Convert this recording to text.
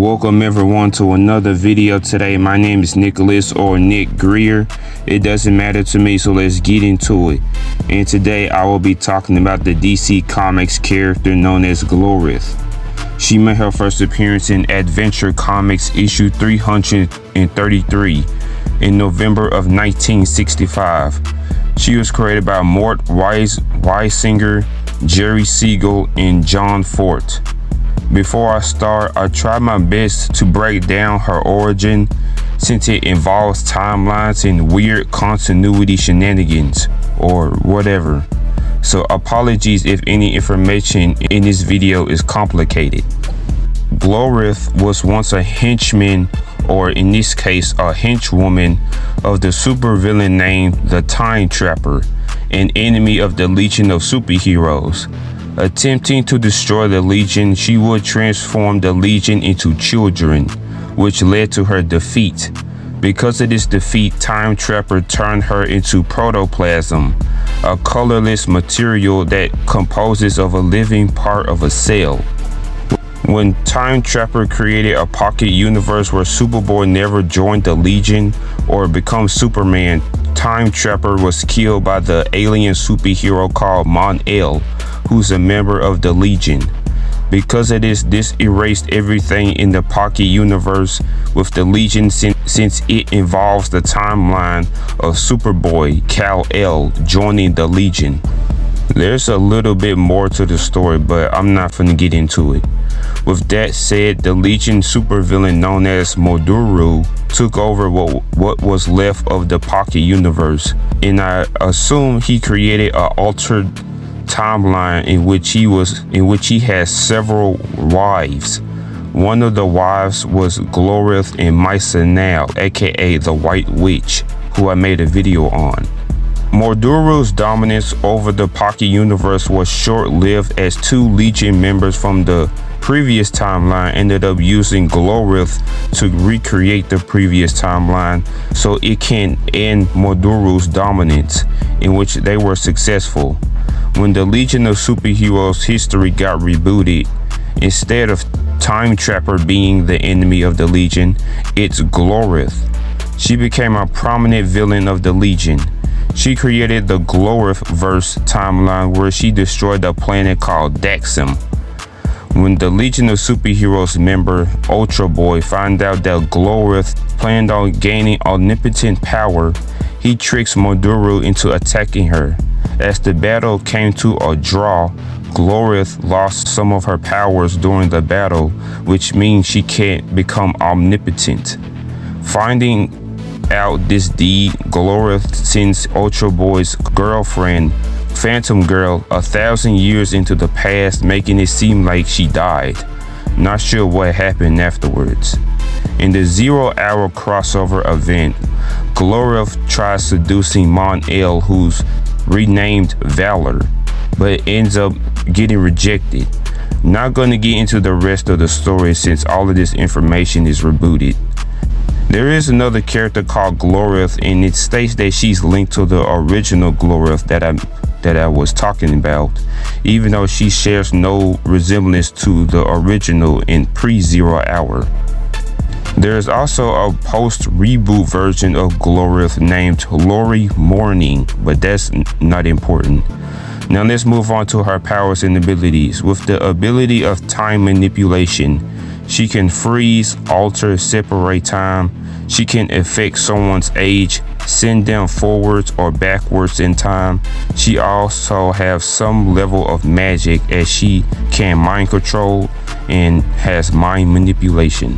Welcome everyone to another video today. My name is Nicholas or Nick Greer. It doesn't matter to me, so let's get into it. And today I will be talking about the DC Comics character known as Glorith. She made her first appearance in Adventure Comics issue 333 in November of 1965. She was created by Mort Weisinger, Jerry Siegel, and John Fort. Before I start, I tried my best to break down her origin since it involves timelines and weird continuity shenanigans or whatever. So apologies if any information in this video is complicated. Glorith was once a henchman, or in this case a henchwoman, of the supervillain named the Time Trapper, an enemy of the Legion of Superheroes. Attempting to destroy the Legion, she would transform the Legion into children, which led to her defeat. Because of this defeat, Time Trapper turned her into protoplasm, a colorless material that composes of a living part of a cell. When Time Trapper created a pocket universe where Superboy never joined the Legion or become Superman, Time Trapper was killed by the alien superhero called Mon-El, who's a member of the Legion. Because of this erased everything in the pocket universe with the Legion since it involves the timeline of Superboy Kal-El joining the Legion. There's a little bit more to the story, but I'm not gonna get into it. With that said, the Legion supervillain known as Morduru took over what was left of the pocket universe, and I assume he created an altered timeline in which he has several wives. One of the wives was Glorith and Mysanal, aka the White Witch, who I made a video on. Morduru's dominance over the pocket universe was short-lived, as two Legion members from the previous timeline ended up using Glorith to recreate the previous timeline so it can end Morduru's dominance, in which they were successful. When the Legion of Superheroes history got rebooted, instead of Time Trapper being the enemy of the Legion, it's Glorith. She became a prominent villain of the Legion. She created the Glorith-verse timeline where she destroyed a planet called Daxam. When the Legion of Superheroes member Ultra Boy found out that Glorith planned on gaining omnipotent power, he tricks Morduru into attacking her. As the battle came to a draw, Glorith lost some of her powers during the battle, which means she can't become omnipotent. Finding out this deed, Glorith sends Ultra Boy's girlfriend, Phantom Girl, 1,000 years into the past, making it seem like she died. Not sure what happened afterwards. In the 0 Hour crossover event, Glorith tries seducing Mon-El, who's renamed Valor, but ends up getting rejected. Not gonna get into the rest of the story since all of this information is rebooted. There is another character called Glorith, and it states that she's linked to the original Glorith that I was talking about, even though she shares no resemblance to the original in pre-0 Hour. There's also a post-reboot version of Glorith named Lori Morning, but that's not important. Now let's move on to her powers and abilities. With the ability of time manipulation, she can freeze, alter, separate time. She can affect someone's age, send them forwards or backwards in time. She also has some level of magic, as she can mind control and has mind manipulation.